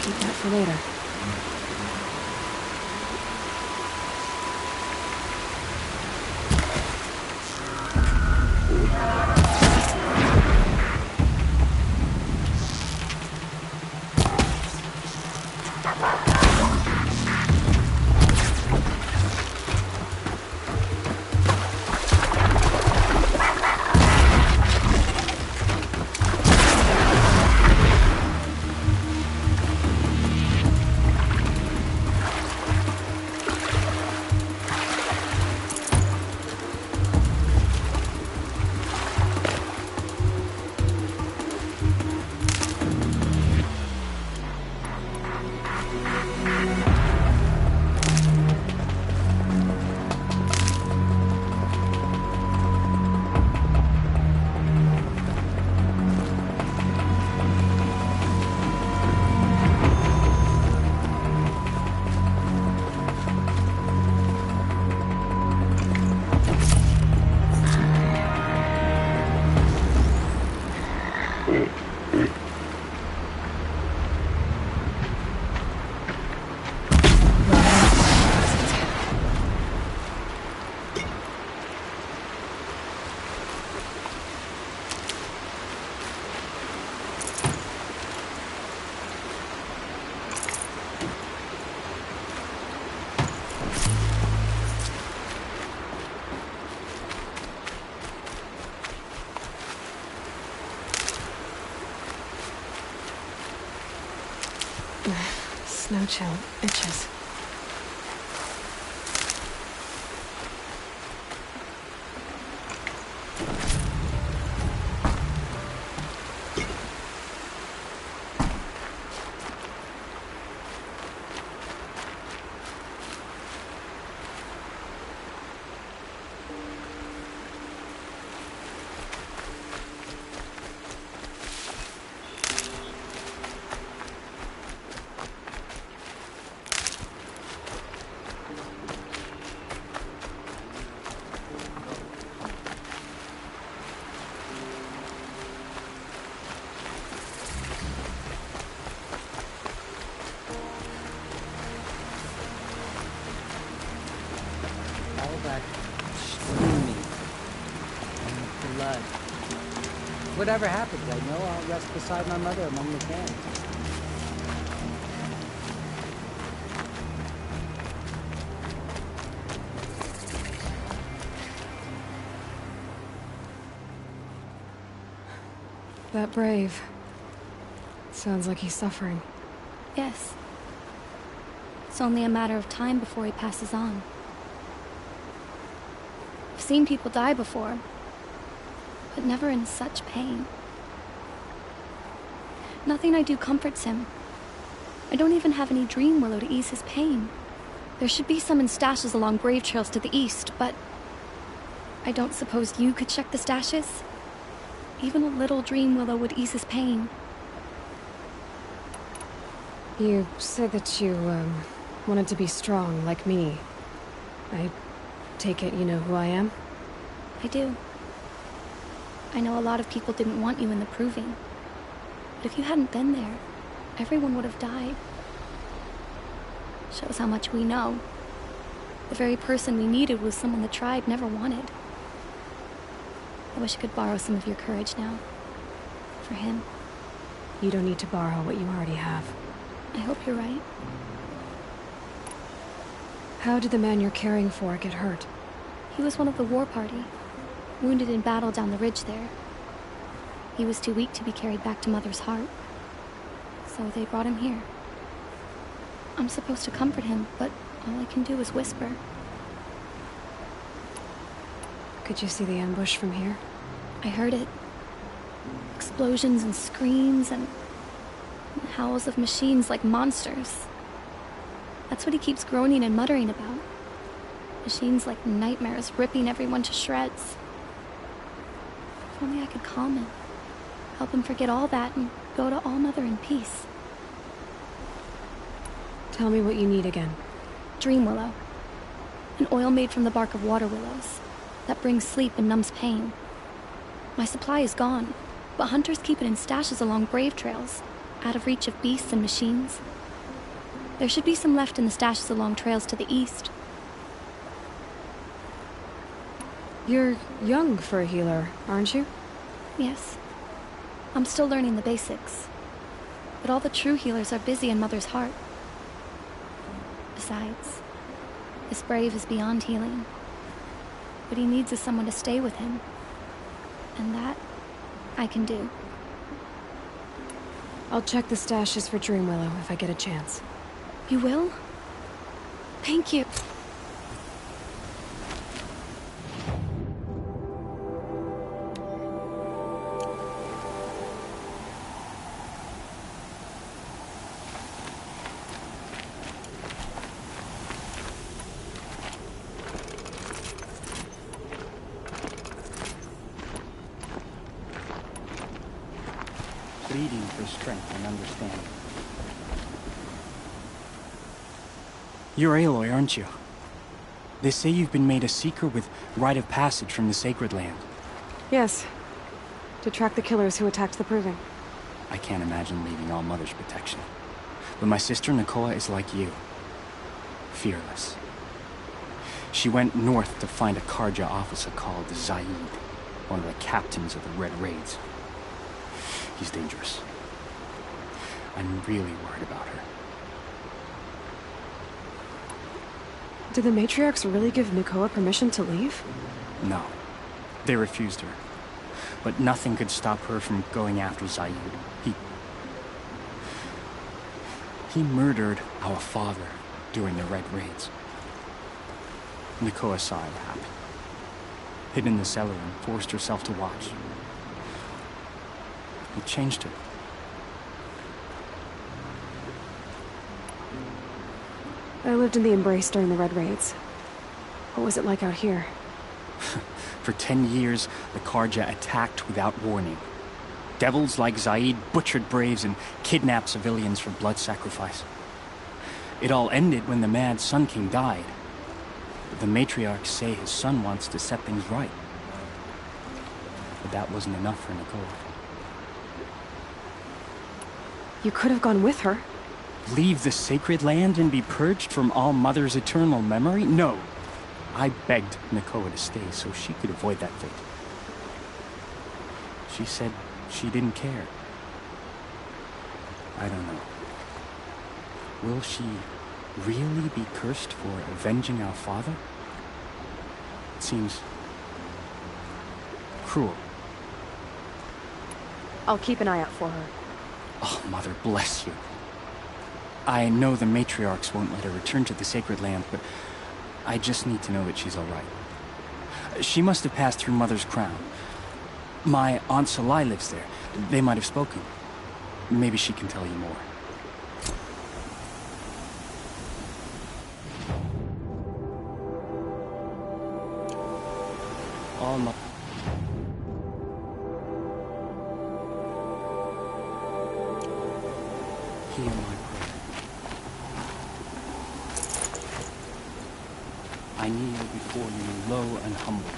Keep that for later. Snow chill itches. Whatever happens, I know I'll rest beside my mother among the cans. That brave. Sounds like he's suffering. Yes. It's only a matter of time before he passes on. I've seen people die before, but never in such pain. Nothing I do comforts him. I don't even have any dream willow to ease his pain. There should be some in stashes along grave trails to the east, but I don't suppose you could check the stashes? Even a little dream willow would ease his pain. You said that you, wanted to be strong, like me. I take it you know who I am? I do. I know a lot of people didn't want you in the Proving. But if you hadn't been there, everyone would have died. Shows how much we know. The very person we needed was someone the tribe never wanted. I wish I could borrow some of your courage now. For him. You don't need to borrow what you already have. I hope you're right. How did the man you're caring for get hurt? He was one of the war party. Wounded in battle down the ridge there. He was too weak to be carried back to Mother's heart. So they brought him here. I'm supposed to comfort him, but all I can do is whisper. Could you see the ambush from here? I heard it. Explosions and screams and howls of machines like monsters. That's what he keeps groaning and muttering about. Machines like nightmares ripping everyone to shreds. If only I could calm him. Help him forget all that and go to All-Mother in peace. Tell me what you need again. Dream willow. An oil made from the bark of water willows that brings sleep and numbs pain. My supply is gone, but hunters keep it in stashes along brave trails, out of reach of beasts and machines. There should be some left in the stashes along trails to the east. You're young for a healer, aren't you? Yes. I'm still learning the basics. But all the true healers are busy in Mother's heart. Besides, this brave is beyond healing. What he needs is someone to stay with him. And that, I can do. I'll check the stashes for Dreamwillow if I get a chance. You will? Thank you. Pleading for strength and understanding. You're Aloy, aren't you? They say you've been made a seeker with rite of passage from the Sacred Land. Yes. To track the killers who attacked the Proving. I can't imagine leaving All-Mother's protection. But my sister Nakoa is like you. Fearless. She went north to find a Karja officer called Zaid, one of the captains of the Red Raids. He's dangerous. I'm really worried about her. Did the matriarchs really give Nakoa permission to leave? No. They refused her. But nothing could stop her from going after Zaid. He murdered our father during the Red Raids. Nakoa saw it happen. Hid in the cellar and forced herself to watch. It changed her. I lived in the Embrace during the Red Raids. What was it like out here? For 10 years, the Karja attacked without warning. Devils like Zaid butchered braves and kidnapped civilians for blood sacrifice. It all ended when the mad Sun King died. But the matriarchs say his son wants to set things right. But that wasn't enough for Nakoa. You could have gone with her. Leave the Sacred Land and be purged from All-Mother's eternal memory? No. I begged Nakoa to stay so she could avoid that fate. She said she didn't care. I don't know. Will she really be cursed for avenging our father? It seems cruel. I'll keep an eye out for her. Oh, Mother bless you. I know the matriarchs won't let her return to the Sacred Land, but I just need to know that she's all right. She must have passed through Mother's crown. My Aunt Salai lives there. They might have spoken. Maybe she can tell you more. All my... Hear my prayer. I kneel before you low and humble.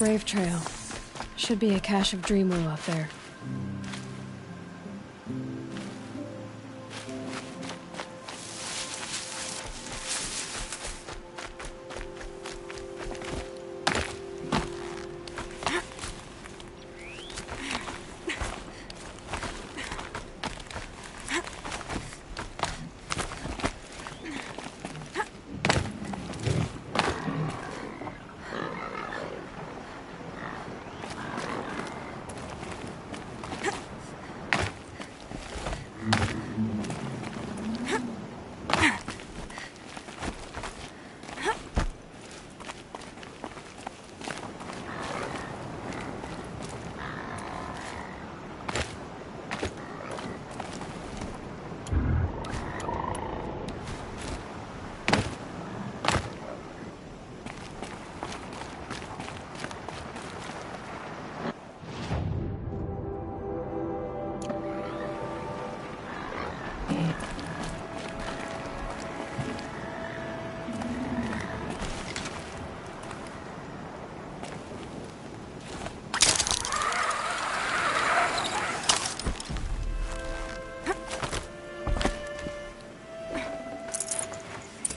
Brave Trail. Should be a cache of Dreamwell out there.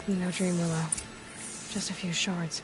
No dream willow. Just a few shards.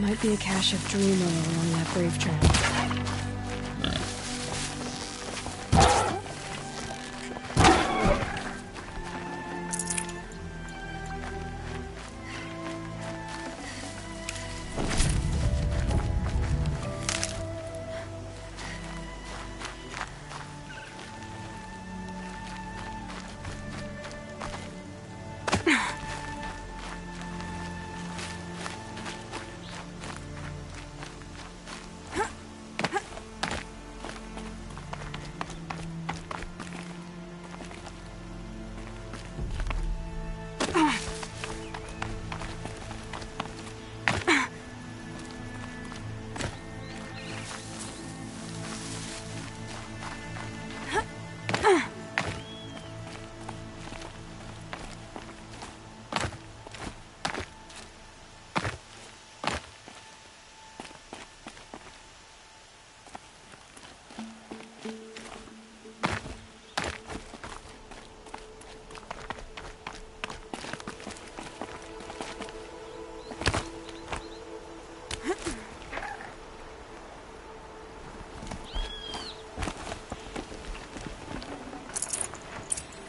Might be a cache of dream willow along that brave trail.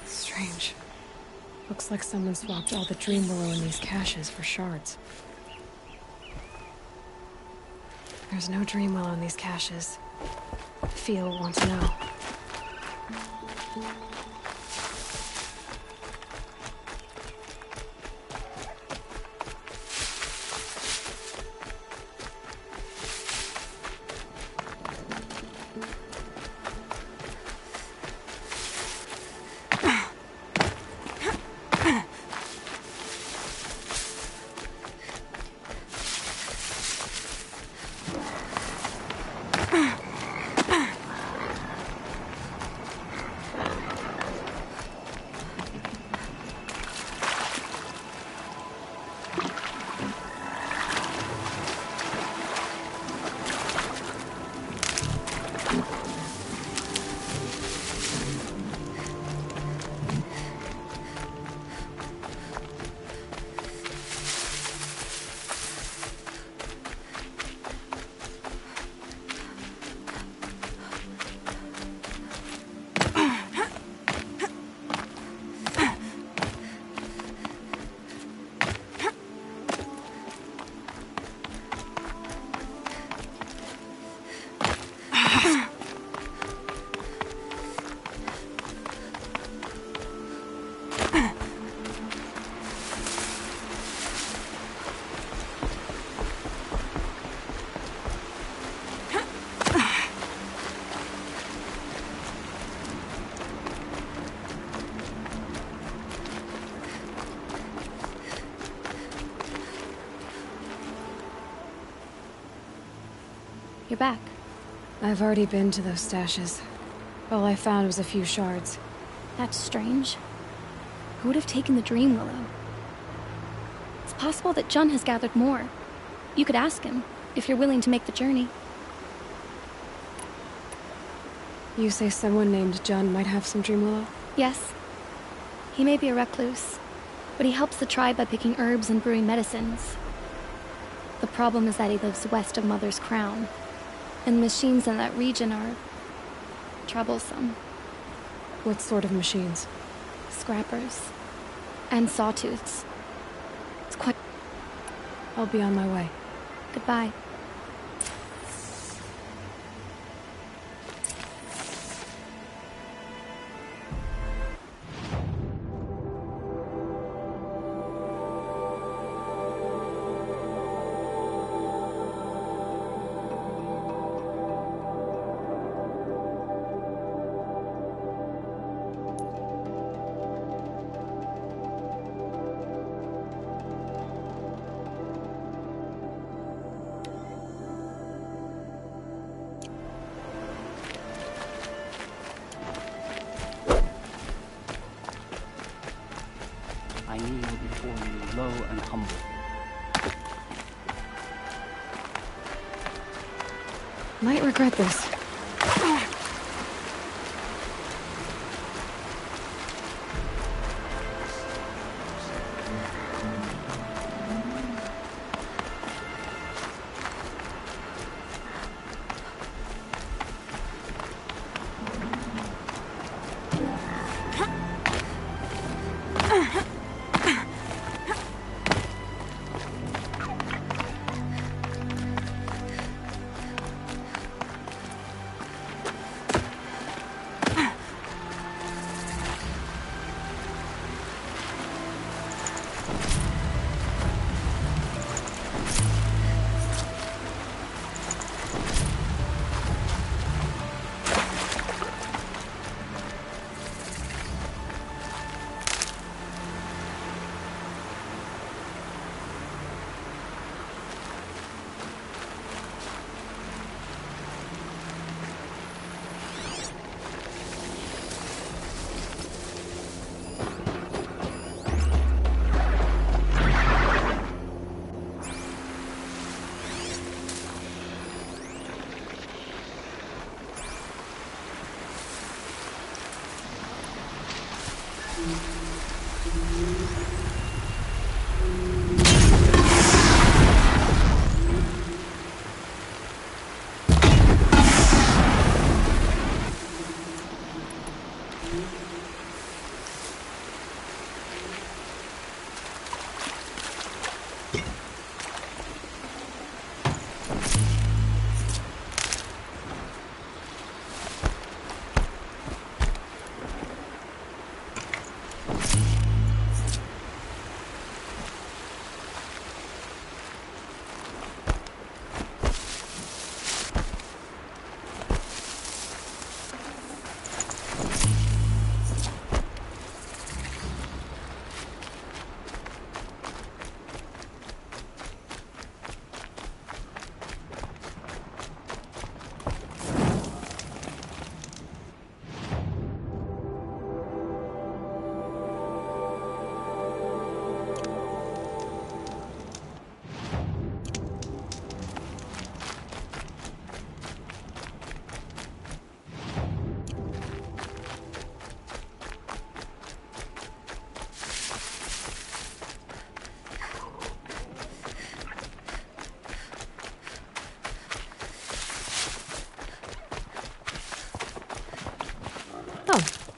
Strange. Looks like someone swapped all the dream willow in these caches for shards. There's no dream willow in these caches. Feel want to know. You're back. I've already been to those stashes. All I found was a few shards. That's strange. Who would have taken the Dream Willow? It's possible that Jun has gathered more. You could ask him, if you're willing to make the journey. You say someone named Jun might have some Dream Willow? Yes. He may be a recluse, but he helps the tribe by picking herbs and brewing medicines. The problem is that he lives west of Mother's Crown, and the machines in that region are troublesome. What sort of machines? Scrappers. And sawtooths. It's quite... I'll be on my way. Goodbye. I kneel before you, low and humble. Might regret this.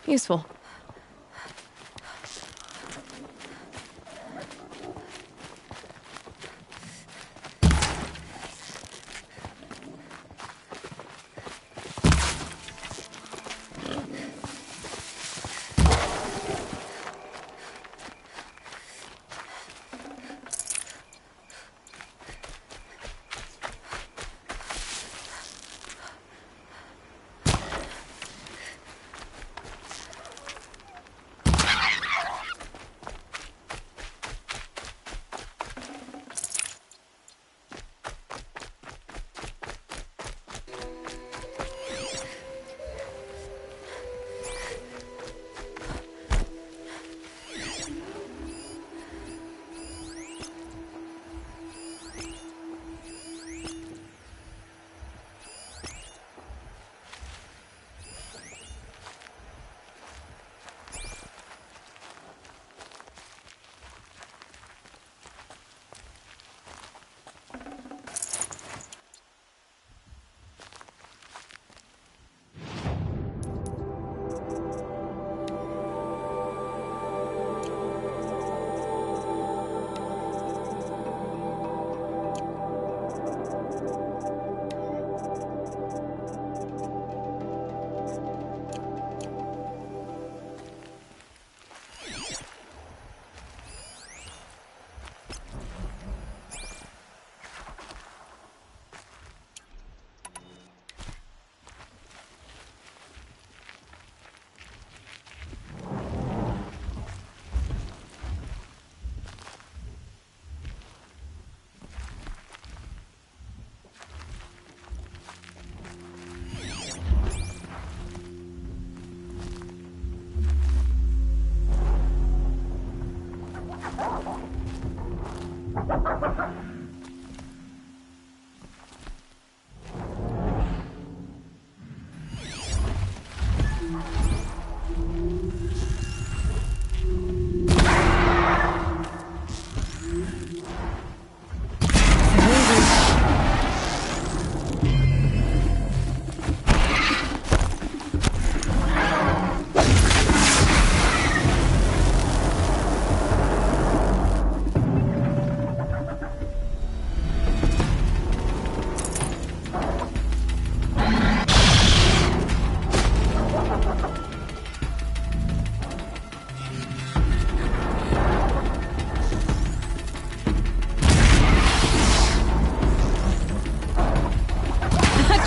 Useful.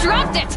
Dropped it!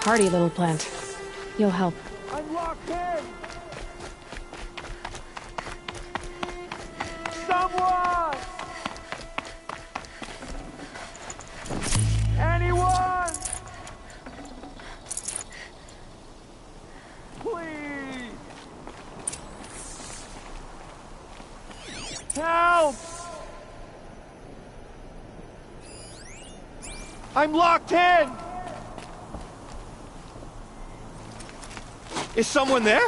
Hardy little plant. You'll help. I'm locked in! Someone! Anyone! Please! Help! I'm locked in! Is someone there?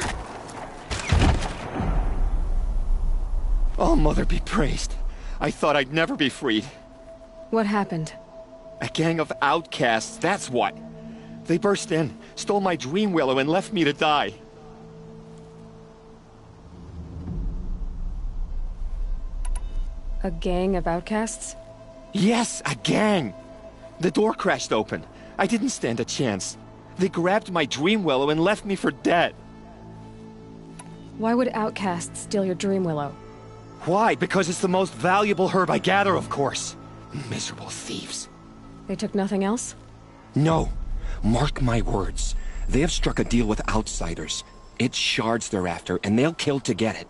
Oh, Mother be praised. I thought I'd never be freed. What happened? A gang of outcasts, that's what. They burst in, stole my dream willow, and left me to die. A gang of outcasts? Yes, a gang! The door crashed open. I didn't stand a chance. They grabbed my dream willow and left me for dead. Why would outcasts steal your dream willow? Why? Because it's the most valuable herb I gather, of course. Miserable thieves. They took nothing else? No. Mark my words. They have struck a deal with outsiders. It's shards they're after, and they'll kill to get it.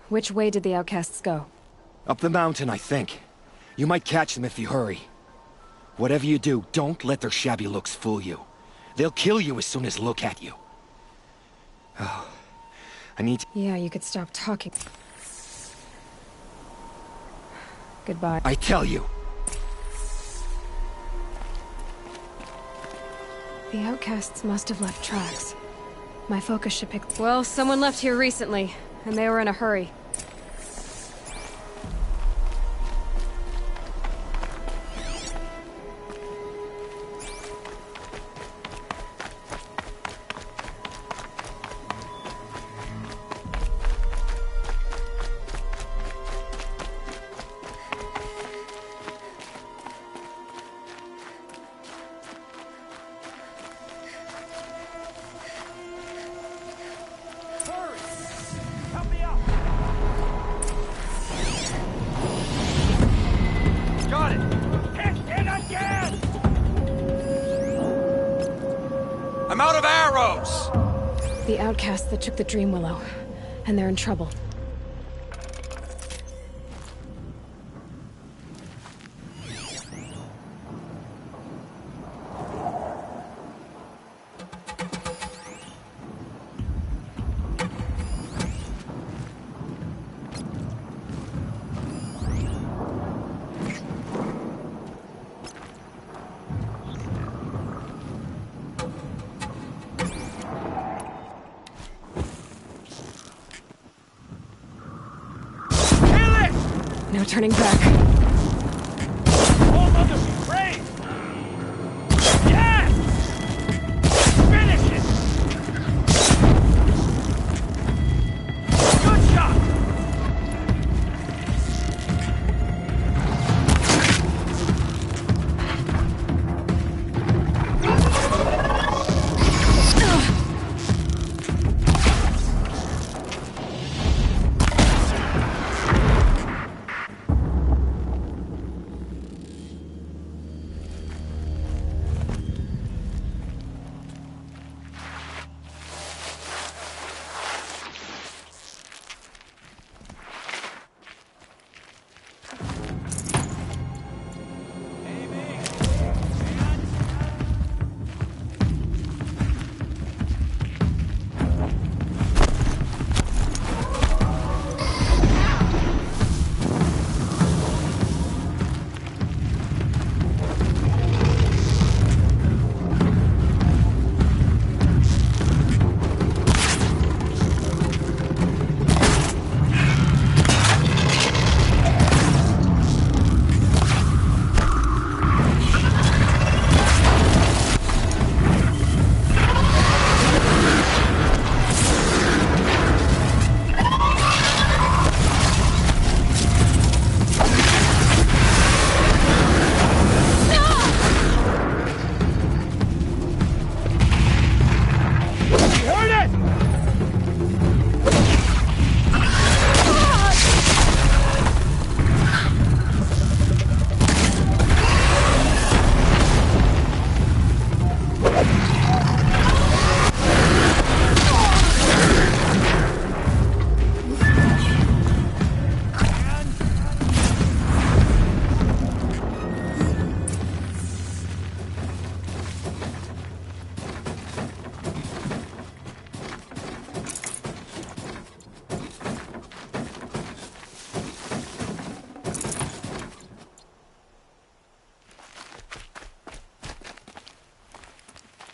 Which way did the outcasts go? Up the mountain, I think. You might catch them if you hurry. Whatever you do, don't let their shabby looks fool you. They'll kill you as soon as look at you. Oh, I need to... Yeah, you could stop talking. Goodbye. I tell you. The outcasts must have left tracks. My focus should pick... Well, someone left here recently, and they were in a hurry. I'm out of arrows! The outcasts that took the Dream Willow, and they're in trouble. No turning back. All others be praised! Yes! Finish it! Good shot!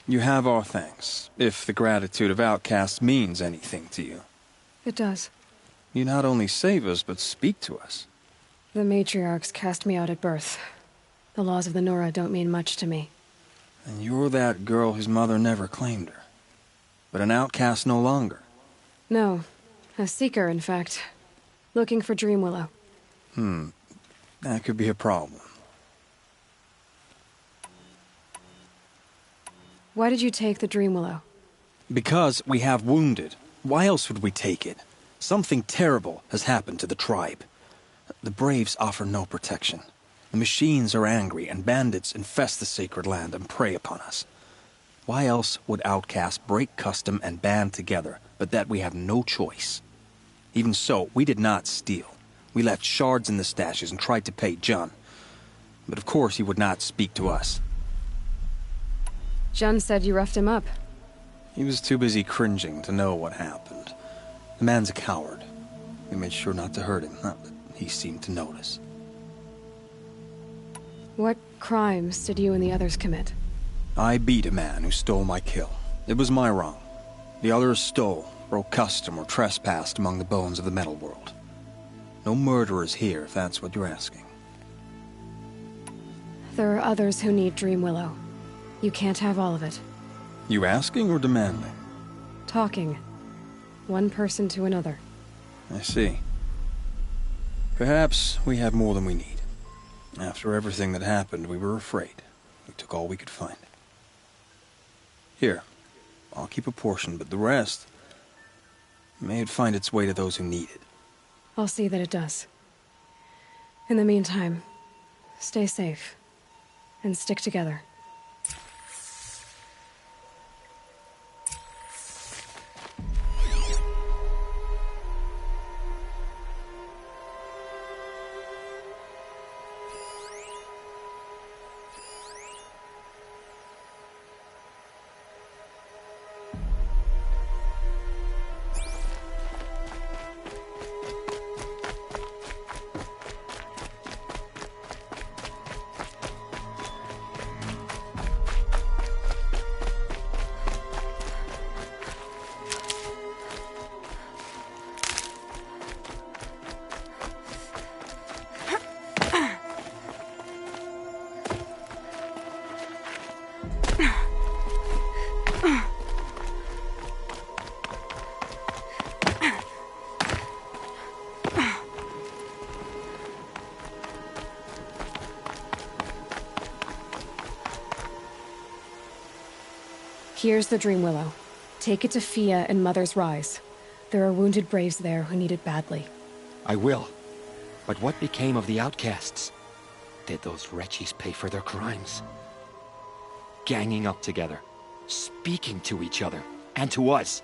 You have our thanks, if the gratitude of outcasts means anything to you. It does. You not only save us, but speak to us. The matriarchs cast me out at birth. The laws of the Nora don't mean much to me. And you're that girl whose mother never claimed her. But an outcast no longer. No. A seeker, in fact. Looking for Dream Willow. That could be a problem. Why did you take the Dream Willow? Because we have wounded. Why else would we take it? Something terrible has happened to the tribe. The Braves offer no protection. The machines are angry, and bandits infest the sacred land and prey upon us. Why else would outcasts break custom and band together, but that we have no choice? Even so, we did not steal. We left shards in the stashes and tried to pay John. But of course he would not speak to us. Jun said you roughed him up. He was too busy cringing to know what happened. The man's a coward. We made sure not to hurt him, not that he seemed to notice. What crimes did you and the others commit? I beat a man who stole my kill. It was my wrong. The others stole, broke custom, or trespassed among the bones of the metal world. No murderers here, if that's what you're asking. There are others who need Dream Willow. You can't have all of it. You asking or demanding? Talking. One person to another. I see. Perhaps we have more than we need. After everything that happened, we were afraid. We took all we could find. Here, I'll keep a portion, but the rest... may it find its way to those who need it. I'll see that it does. In the meantime, stay safe. And stick together. Here's the Dream Willow. Take it to Fia and Mother's Rise. There are wounded Braves there who need it badly. I will. But what became of the outcasts? Did those wretches pay for their crimes? Ganging up together, speaking to each other, and to us.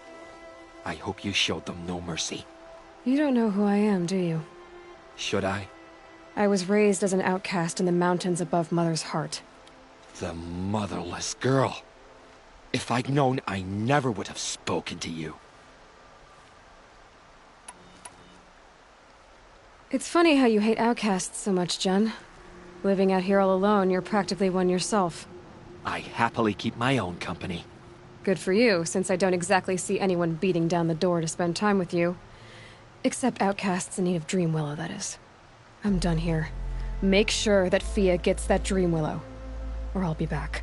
I hope you showed them no mercy. You don't know who I am, do you? Should I? I was raised as an outcast in the mountains above Mother's heart. The motherless girl. If I'd known, I never would have spoken to you. It's funny how you hate outcasts so much, Jun. Living out here all alone, you're practically one yourself. I happily keep my own company. Good for you, since I don't exactly see anyone beating down the door to spend time with you. Except outcasts in need of Dream Willow, that is. I'm done here. Make sure that Fia gets that Dream Willow, or I'll be back.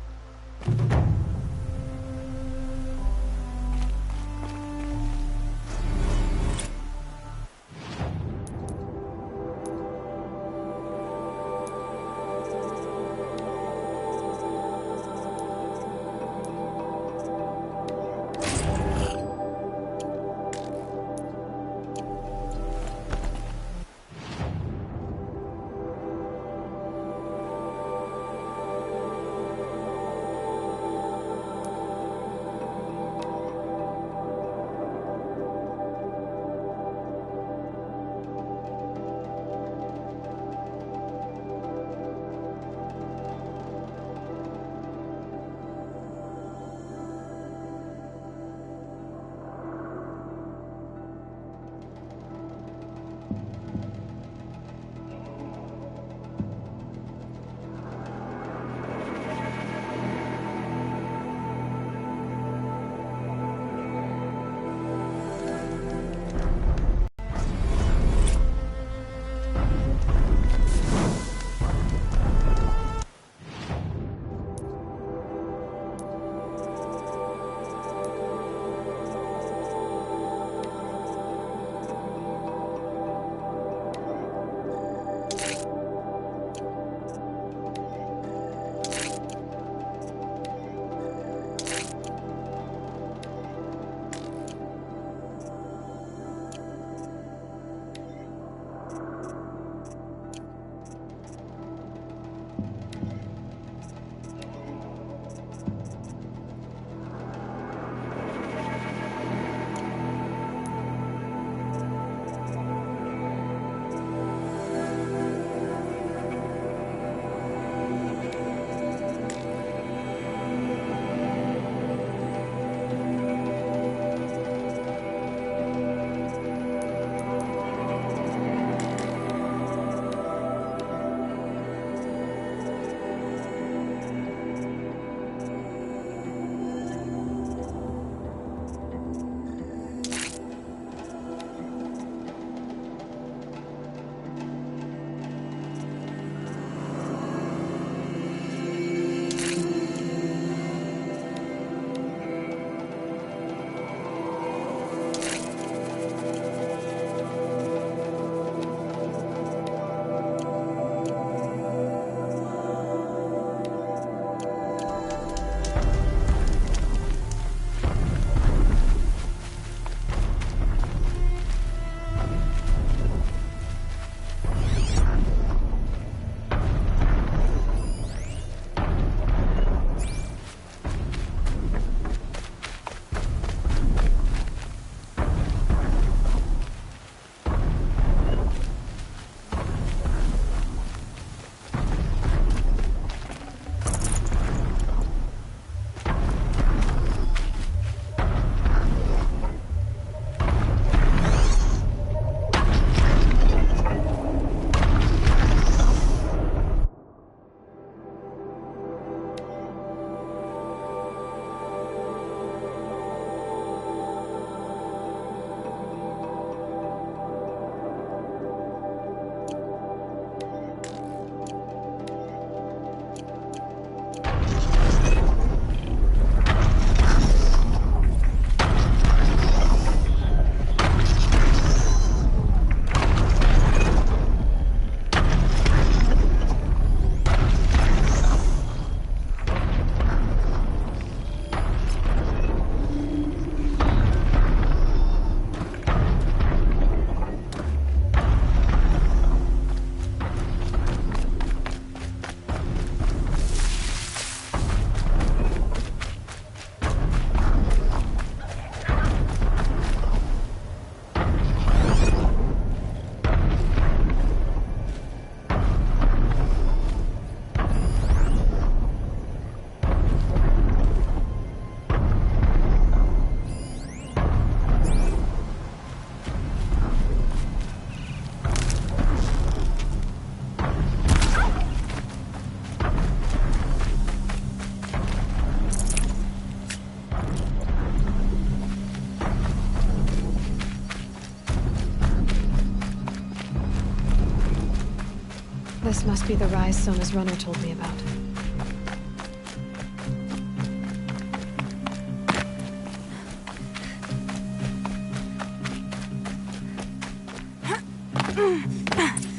This must be the rise Sona's runner told me about.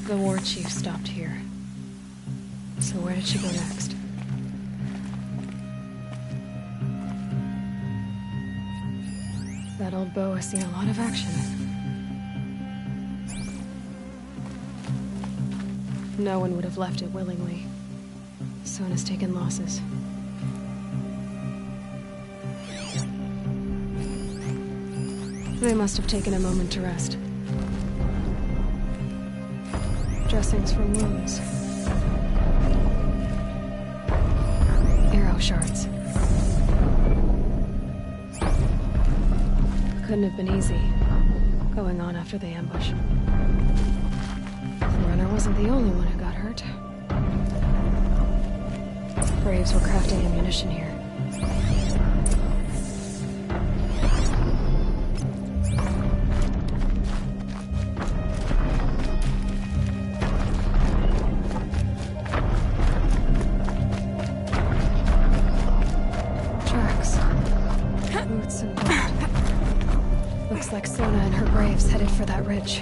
The war chief stopped here. So where did she go next? That old bow has seen a lot of action. No one would have left it willingly. Sona's taken losses. They must have taken a moment to rest. Dressings for wounds. Arrow shards. Couldn't have been easy, going on after the ambush. The runner wasn't the only one who got hurt. Braves were crafting ammunition here. Tracks. Boots and blood. Looks like Sona and her braves headed for that ridge.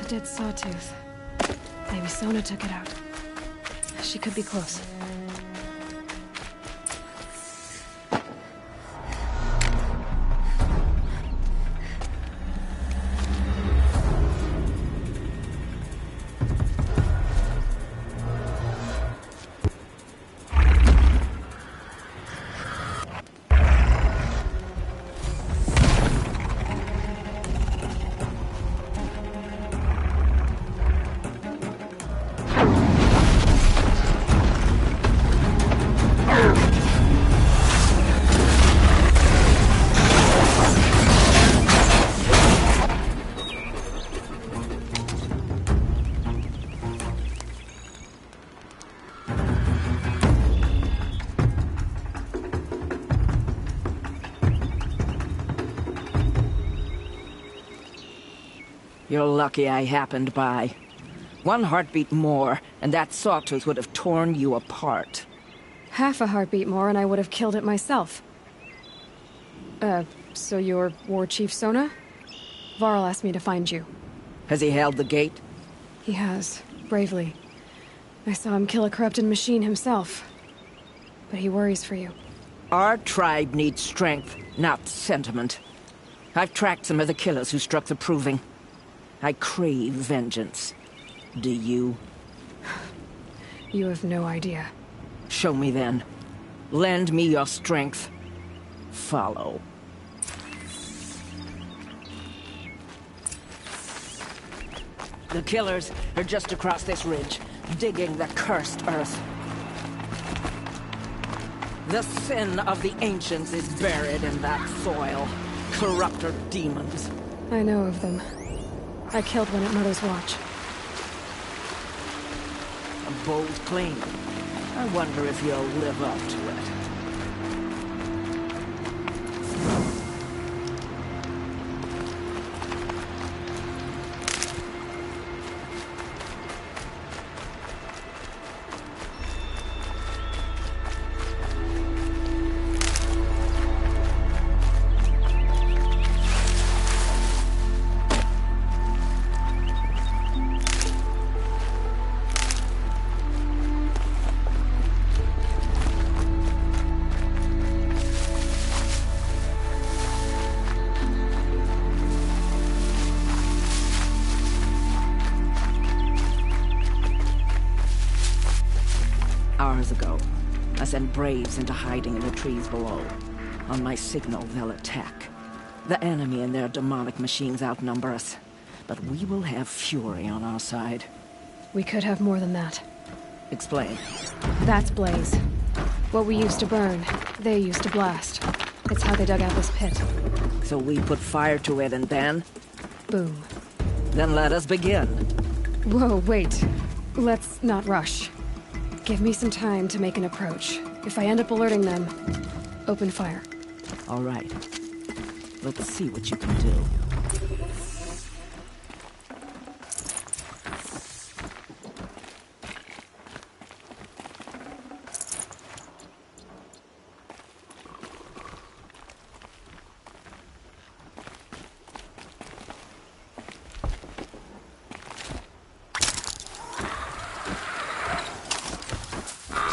Dead sawtooth. Maybe Sona took it out. She could be close. You're lucky I happened by. One heartbeat more, and that sawtooth would have torn you apart. Half a heartbeat more and I would have killed it myself. So you're War Chief Sona? Varl asked me to find you. Has he held the gate? He has, bravely. I saw him kill a corrupted machine himself. But he worries for you. Our tribe needs strength, not sentiment. I've tracked some of the killers who struck the Proving. I crave vengeance. Do you? You have no idea. Show me then. Lend me your strength. Follow. The killers are just across this ridge, digging the cursed earth. The sin of the ancients is buried in that soil. Corrupter demons. I know of them. I killed one at Mother's Watch. A bold claim. I wonder if you'll live up to it. Hours ago, I sent Braves into hiding in the trees below. On my signal, they'll attack. The enemy and their demonic machines outnumber us, but we will have fury on our side. We could have more than that. Explain. That's Blaze. What we used to burn, they used to blast. It's how they dug out this pit. So we put fire to it and then? Boom. Then let us begin. Whoa, wait. Let's not rush. Give me some time to make an approach. If I end up alerting them, open fire. All right. Let's see what you can do.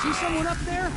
See someone up there?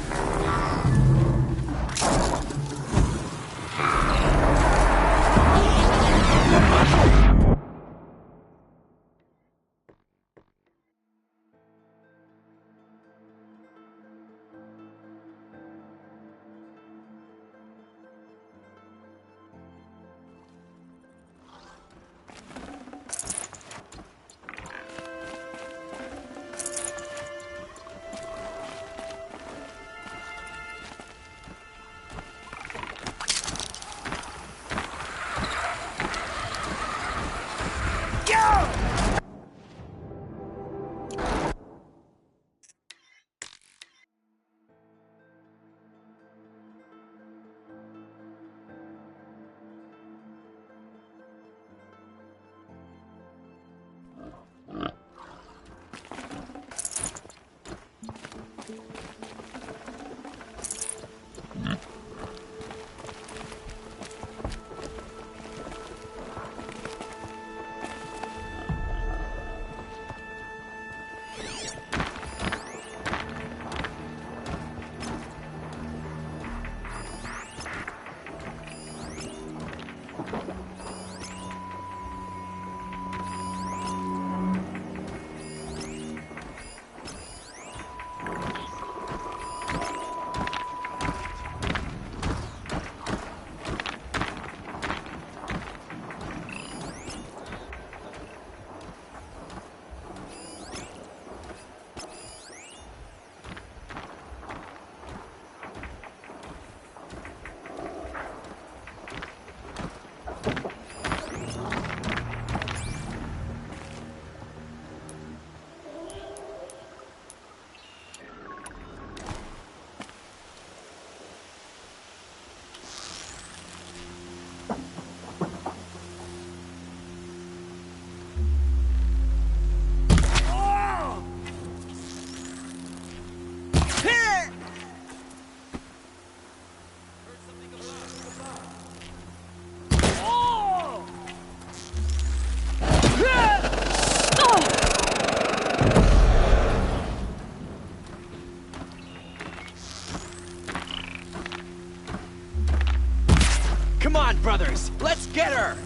Come on, brothers! Let's get her!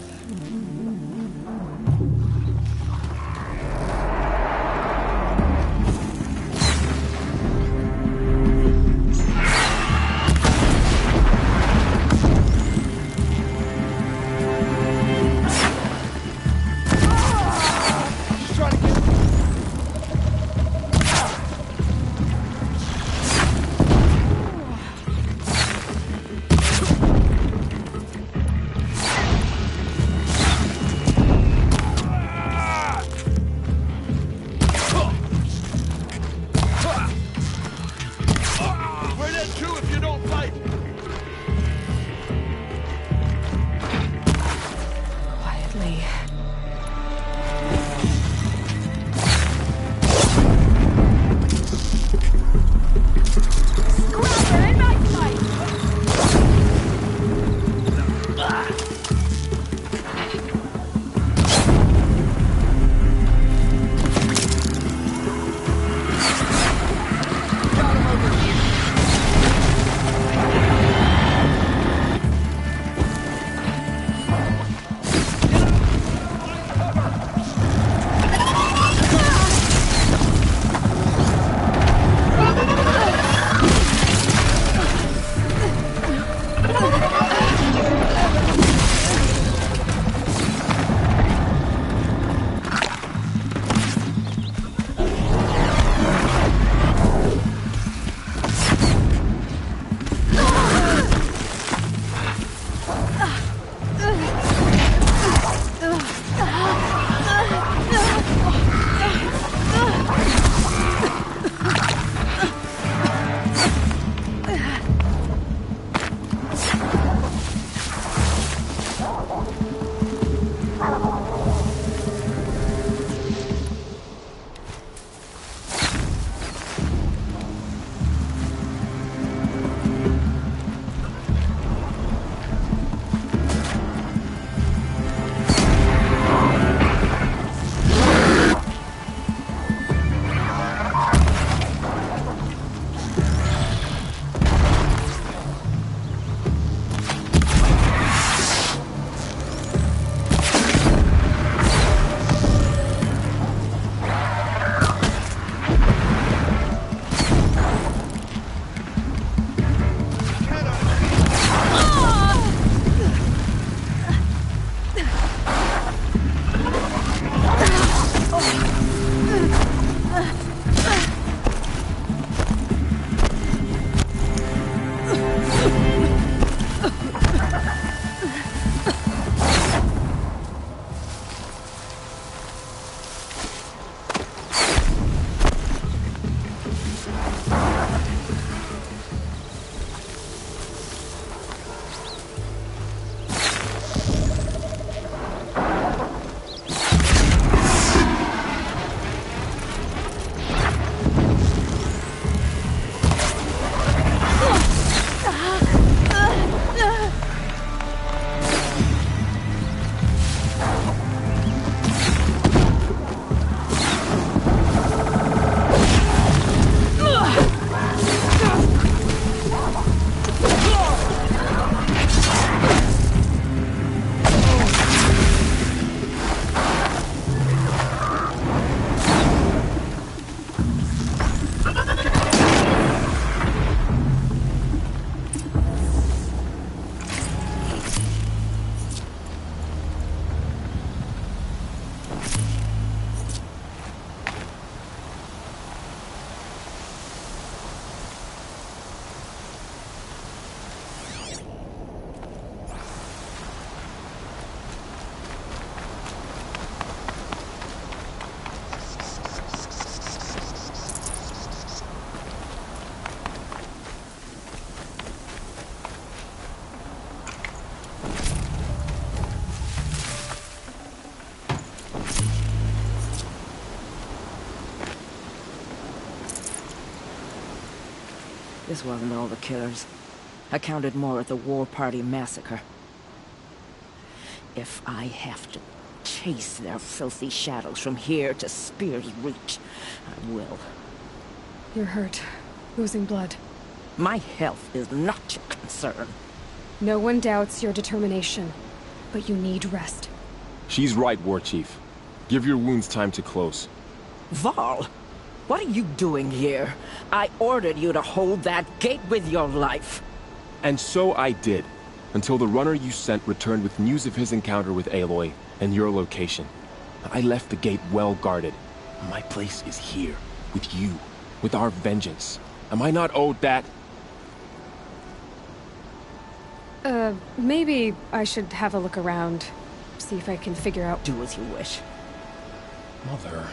Quietly. This wasn't all the killers. I counted more at the War Party massacre. If I have to chase their filthy shadows from here to Spear's Reach, I will. You're hurt. Losing blood. My health is not your concern. No one doubts your determination, but you need rest. She's right, War Chief. Give your wounds time to close. Val, what are you doing here? I ordered you to hold that gate with your life. And so I did, until the runner you sent returned with news of his encounter with Aloy and your location. I left the gate well guarded. My place is here, with you, with our vengeance. Am I not owed that? Maybe I should have a look around. See if I can figure out... Do as you wish. Mother...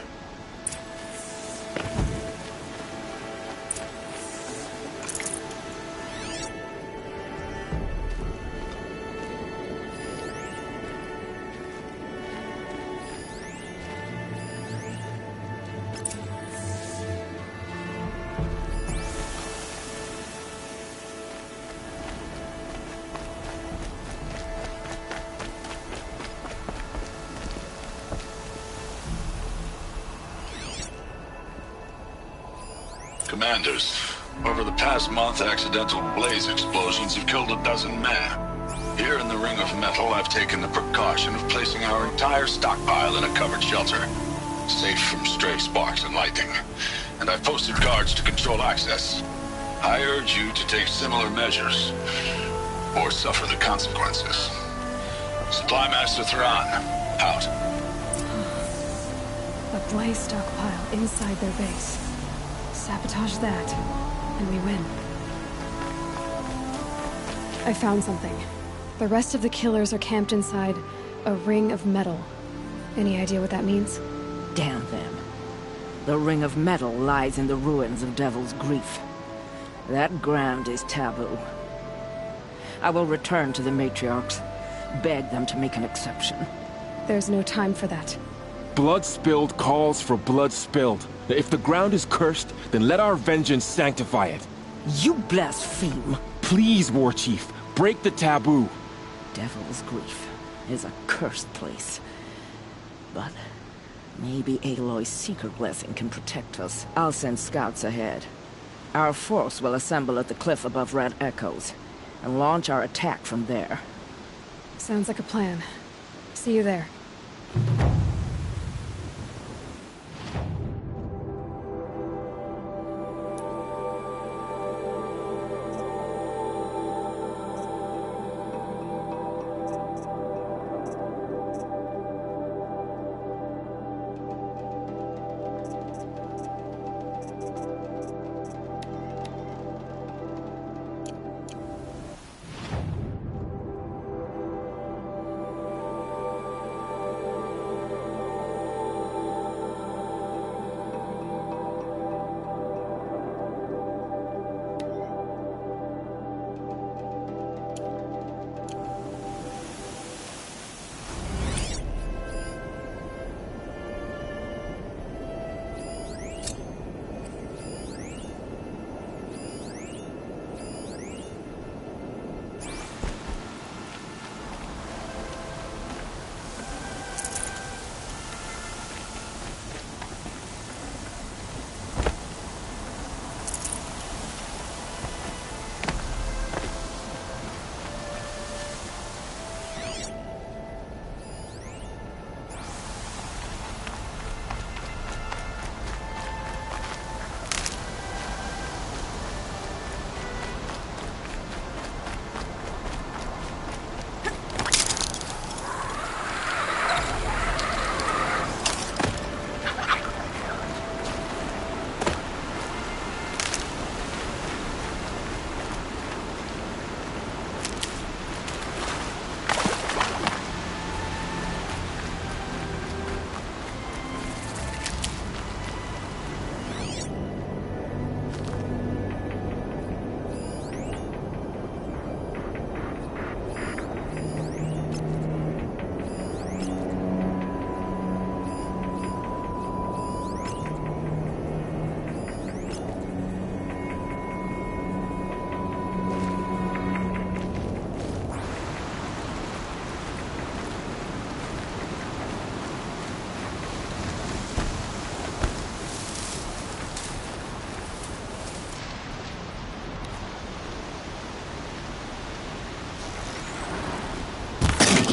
Commanders, over the past month, accidental blaze explosions have killed 12 men. Here in the Ring of Metal, I've taken the precaution of placing our entire stockpile in a covered shelter, safe from stray sparks and lightning. And I've posted guards to control access. I urge you to take similar measures, or suffer the consequences. Supply Master Thrawn, out. A blaze stockpile inside their base. Sabotage that, and we win. I found something. The rest of the killers are camped inside a ring of metal. Any idea what that means? Damn them. The Ring of Metal lies in the ruins of Devil's Grief. That ground is taboo. I will return to the matriarchs, beg them to make an exception. There's no time for that. Blood spilled calls for blood spilled. If the ground is cursed, then let our vengeance sanctify it. You blaspheme! Please, War Chief, break the taboo. Devil's Grief is a cursed place. But maybe Aloy's secret blessing can protect us. I'll send scouts ahead. Our force will assemble at the cliff above Red Echoes, and launch our attack from there. Sounds like a plan. See you there.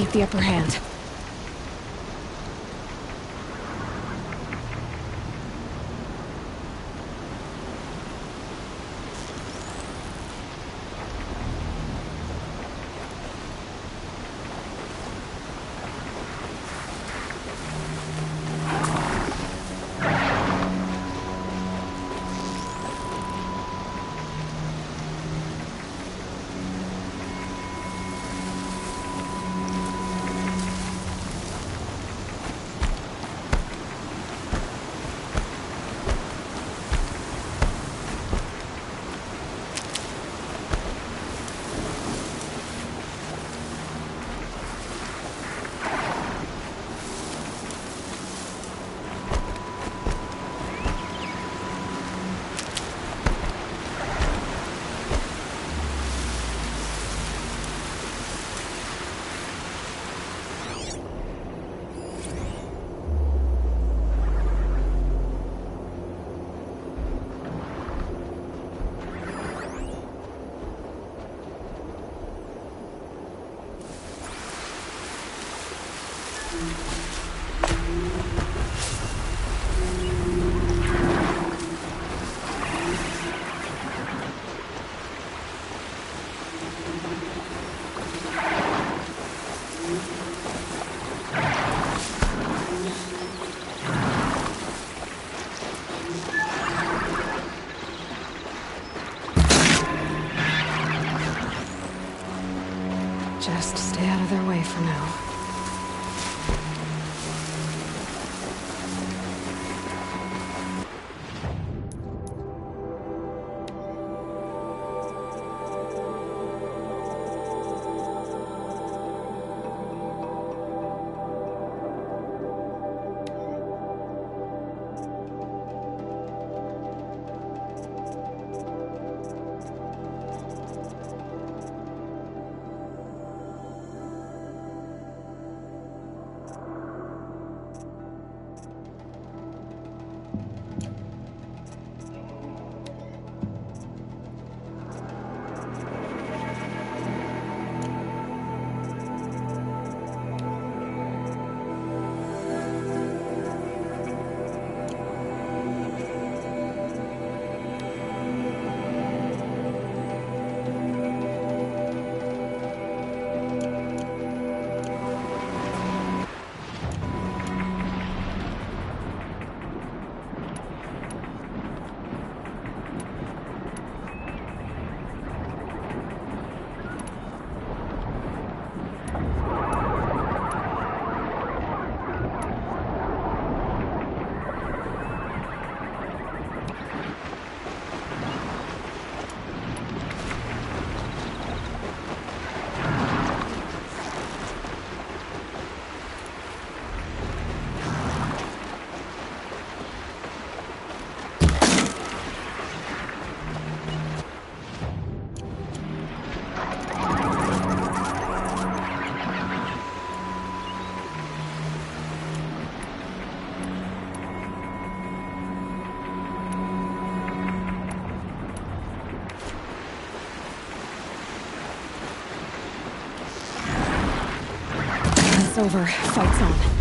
keep the upper hand. Just stay out of their way for now. It's over. Fight's on.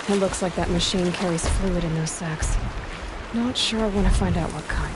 It looks like that machine carries fluid in those sacks. Not sure I want to find out what kind.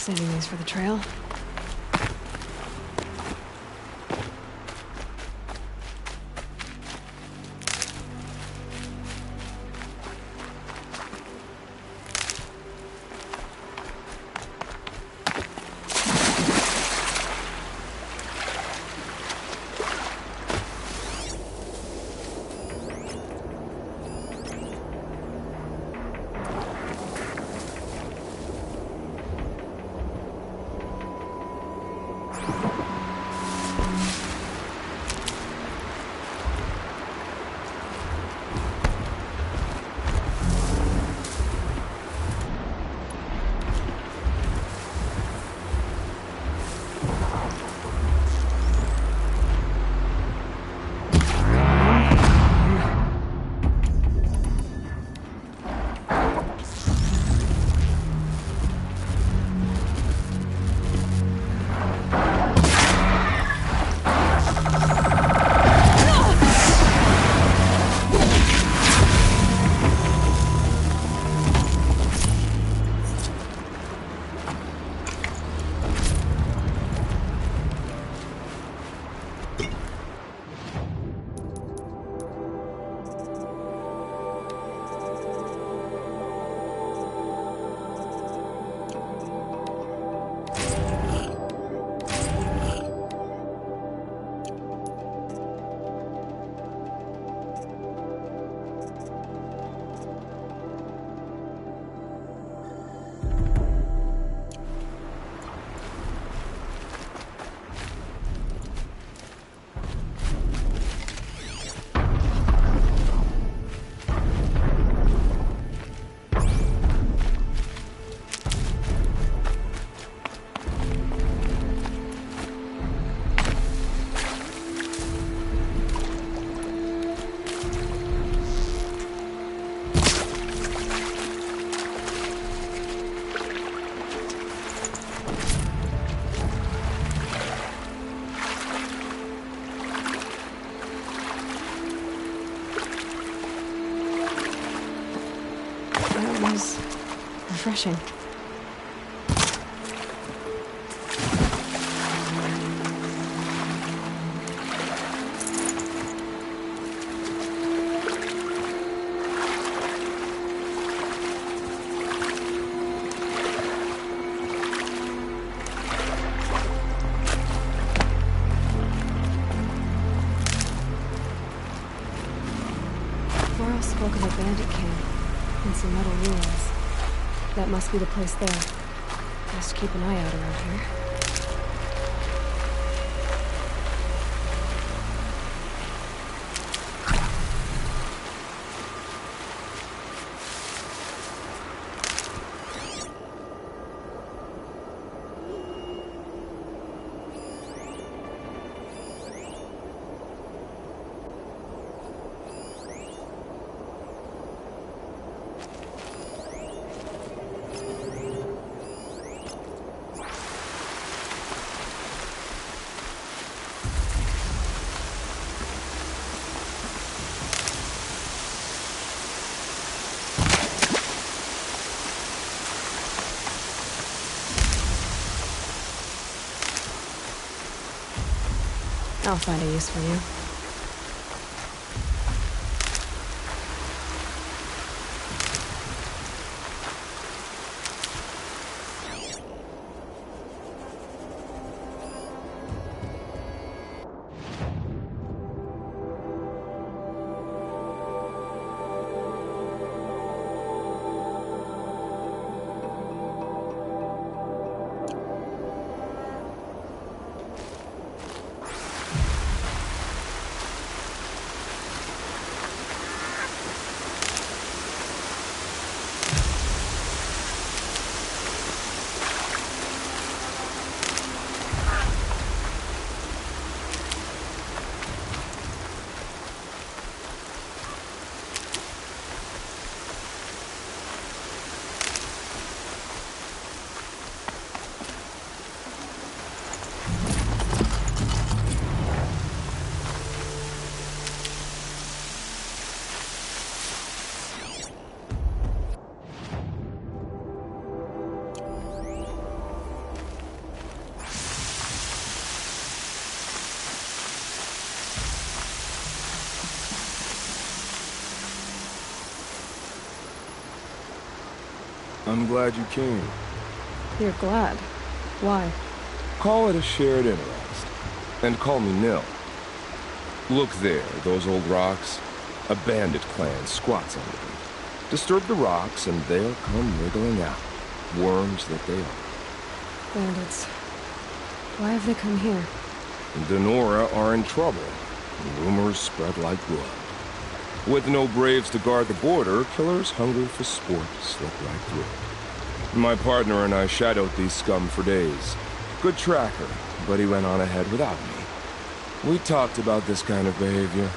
Saving these for the trail. Refreshing. Laurel spoke of a bandit camp and some metal ruins. That must be the place there. Best keep an eye out around here. I'll find a use for you. I'm glad you came. You're glad. Why? Call it a shared interest. And call me Nil. Look there, those old rocks. A bandit clan squats under them. Disturb the rocks and they'll come wriggling out. Worms that they are. Bandits. Why have they come here? Denora are in trouble. Rumors spread like blood. With no braves to guard the border, killers hungry for sport slip right through. My partner and I shadowed these scum for days. Good tracker, but he went on ahead without me. We talked about this kind of behavior.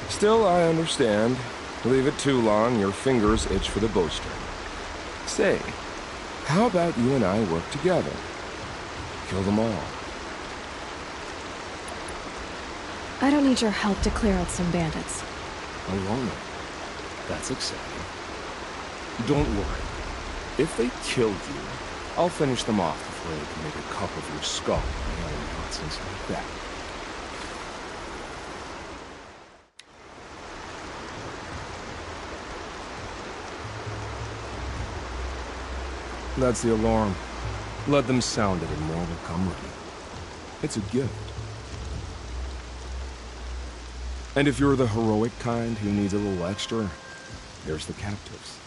Still, I understand. Leave it too long, your fingers itch for the bowstring. Say, how about you and I work together? Kill them all. I don't need your help to clear out some bandits. Alone. That's exciting. Don't worry. If they killed you, I'll finish them off before they can make a cup of your skull and nonsense like that. That's the alarm. Let them sound it and more will come ready. It's a gift. And if you're the heroic kind who needs a little extra, there's the captives.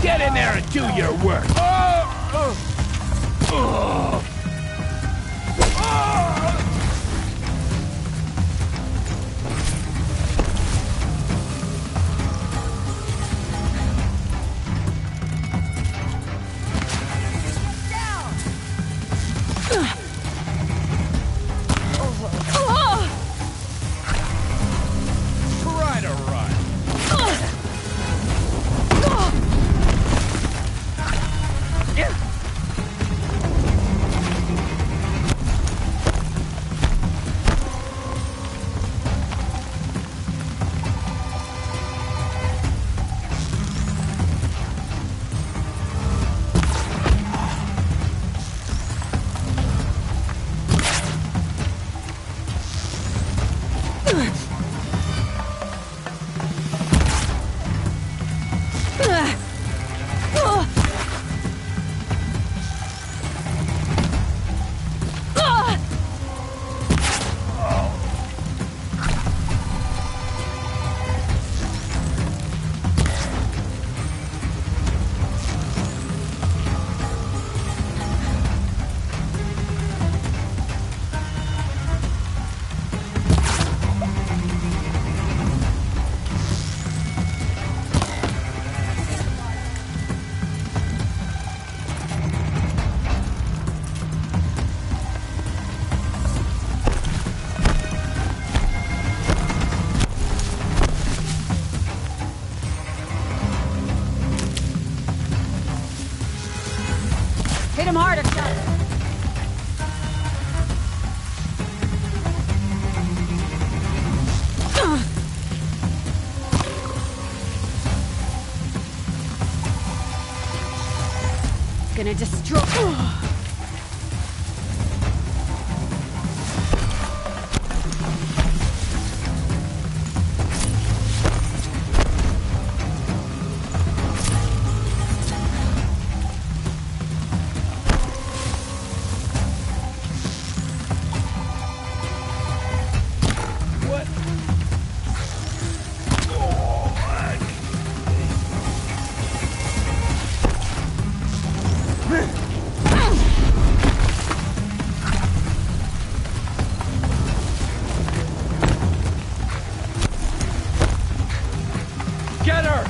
Get in there and do your work! Try to run! Hit him harder, Chuck. Gonna destroy. Get her!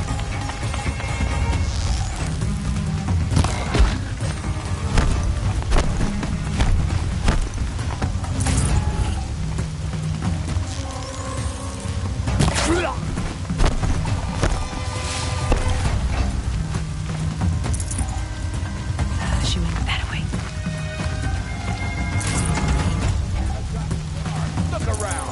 She went that way. Look around.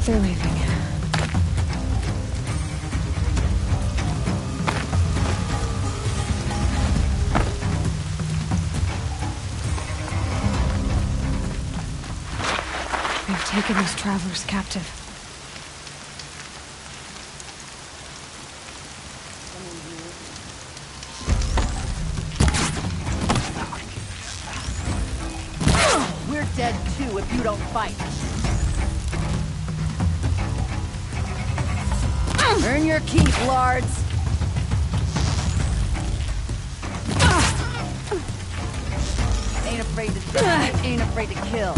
They're leaving. They've taken these travelers captive. We're dead too if you don't fight. Earn your keep, lards. Ain't afraid to die, ain't afraid to kill.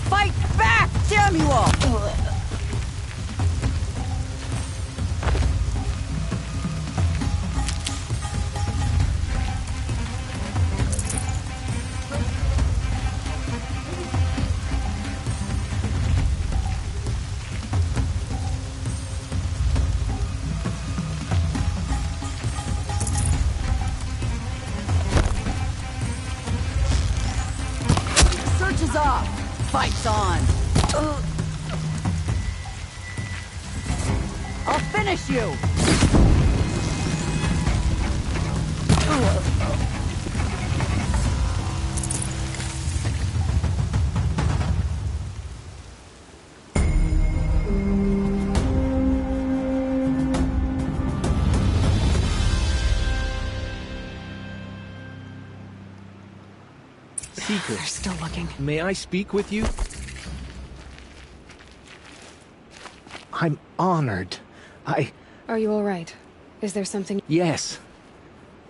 Fight back, damn you all! Search is off. Fight's on. I'll finish you. Seeker, They're still looking. may I speak with you? I'm honored. Are you all right? Is there something... Yes.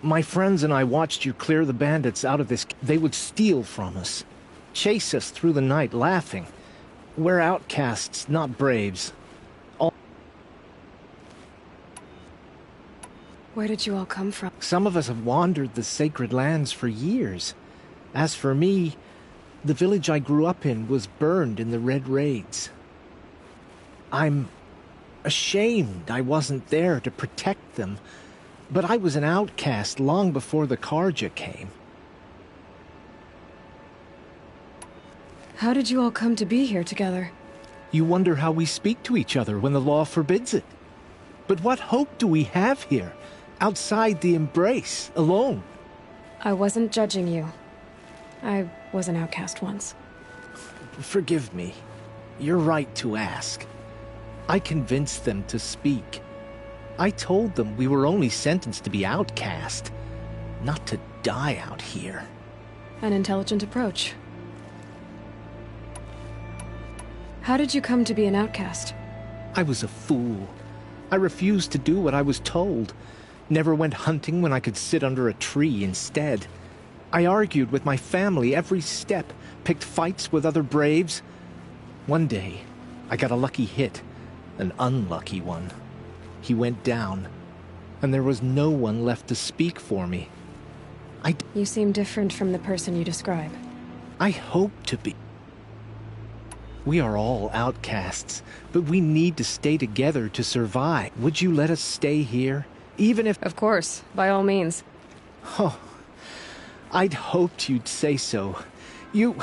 My friends and I watched you clear the bandits out of this. They would steal from us. Chase us through the night, laughing. We're outcasts, not braves. Where did you all come from? Some of us have wandered the sacred lands for years. As for me, the village I grew up in was burned in the Red Raids. I'm ashamed I wasn't there to protect them, but I was an outcast long before the Karja came. How did you all come to be here together? You wonder how we speak to each other when the law forbids it. But what hope do we have here, outside the embrace, alone? I wasn't judging you. I was an outcast once. Forgive me. You're right to ask. I convinced them to speak. I told them we were only sentenced to be outcast, not to die out here. An intelligent approach. How did you come to be an outcast? I was a fool. I refused to do what I was told. Never went hunting when I could sit under a tree instead. I argued with my family every step, picked fights with other Braves. One day, I got a lucky hit, an unlucky one. He went down, and there was no one left to speak for me. You seem different from the person you describe. I hope to be. We are all outcasts, but we need to stay together to survive. Would you let us stay here, even if... Of course, by all means. Oh, I'd hoped you'd say so. You...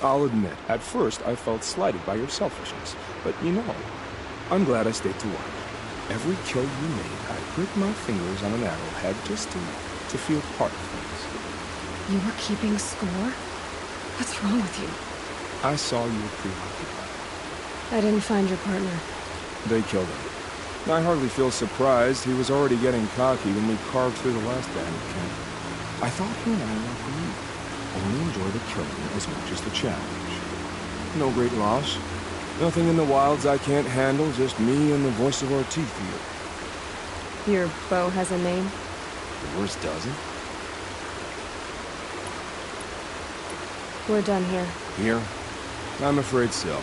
I'll admit, at first I felt slighted by your selfishness. But you know, I'm glad I stayed to watch. Every kill you made, I pricked my fingers on an arrowhead just to feel part of things. You were keeping score? What's wrong with you? I saw you were preoccupied. I didn't find your partner. They killed him. I hardly feel surprised. He was already getting cocky when we carved through the last bandit camp. I thought he and I were agreed. Only enjoy the killing as much as the challenge. No great loss. Nothing in the wilds I can't handle, just me and the voice of our teeth here. Your bow has a name? Yours doesn't? We're done here. Here? I'm afraid so.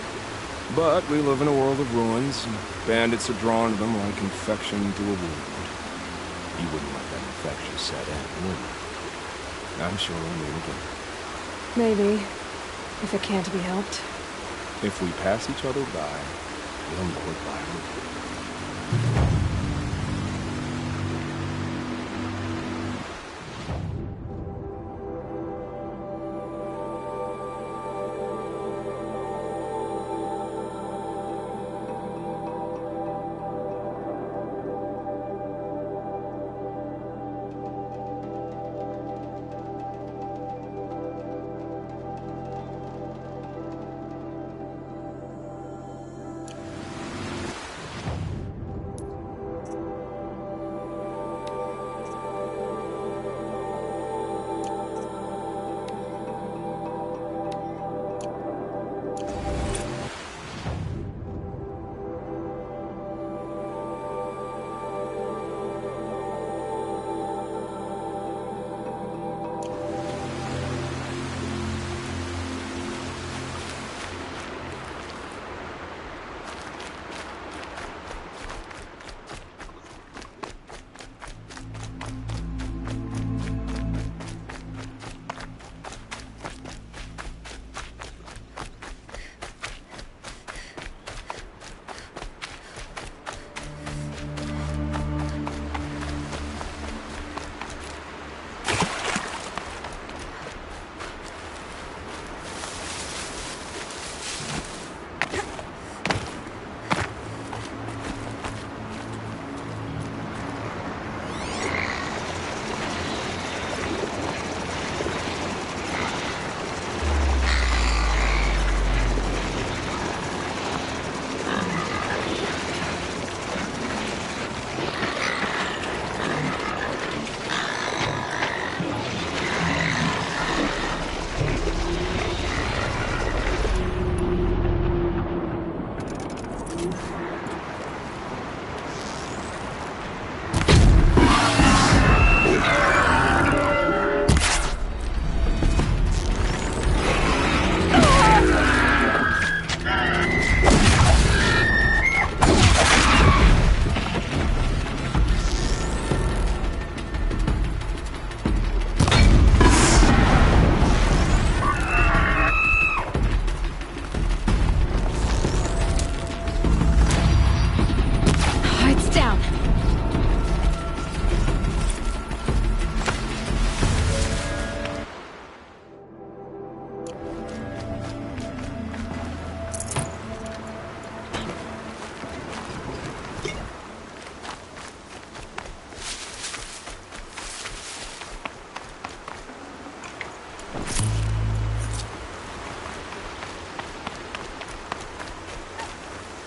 But we live in a world of ruins, and bandits are drawn to them like infection to a wound. You wouldn't let that infection set in, would you? I'm sure we'll meet again. Maybe, if it can't be helped. If we pass each other by, we'll know it by who.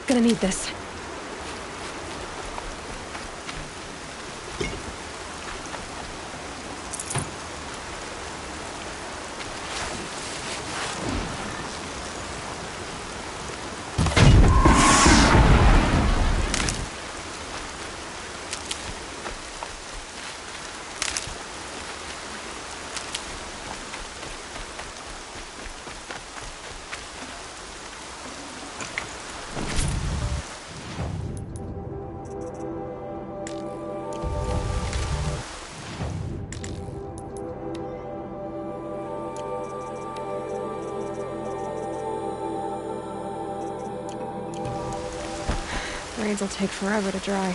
Gonna need this. Braids will take forever to dry.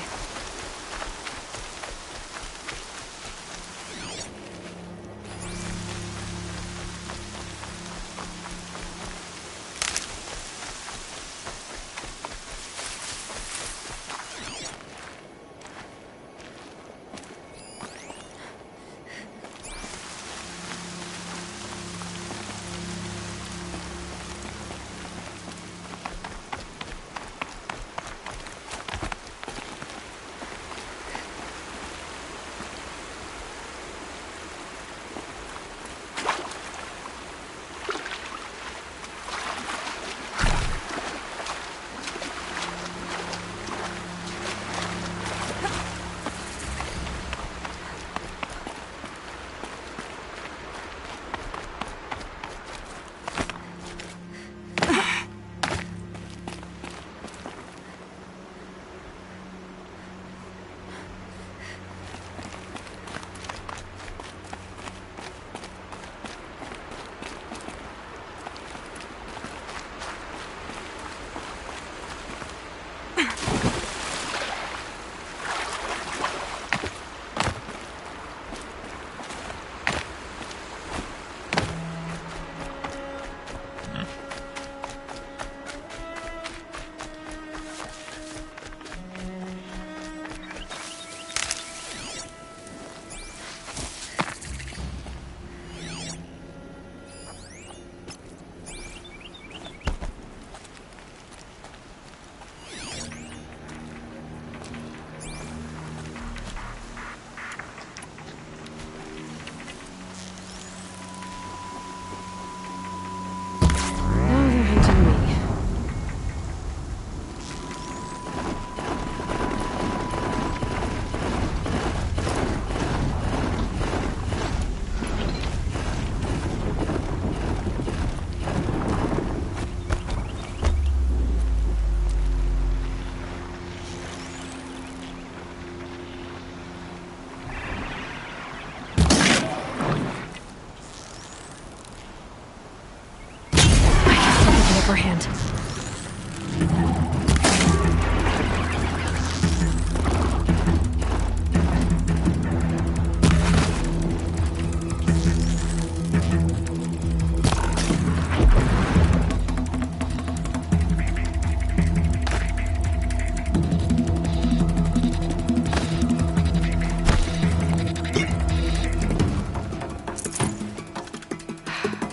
hand.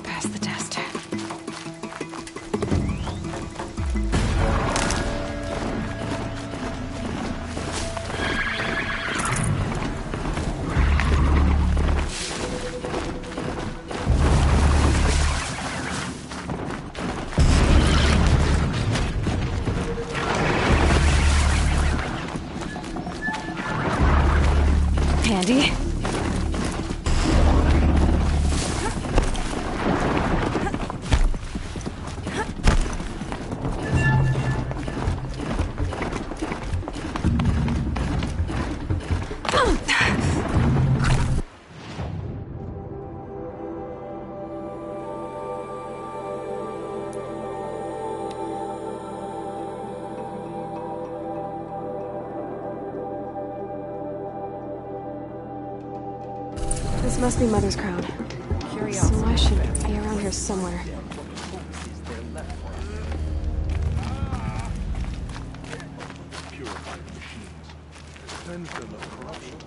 Pass the test. Handy. This must be Mother's crown. So I should be around here somewhere. Purified machines. Cleanse them of corruption.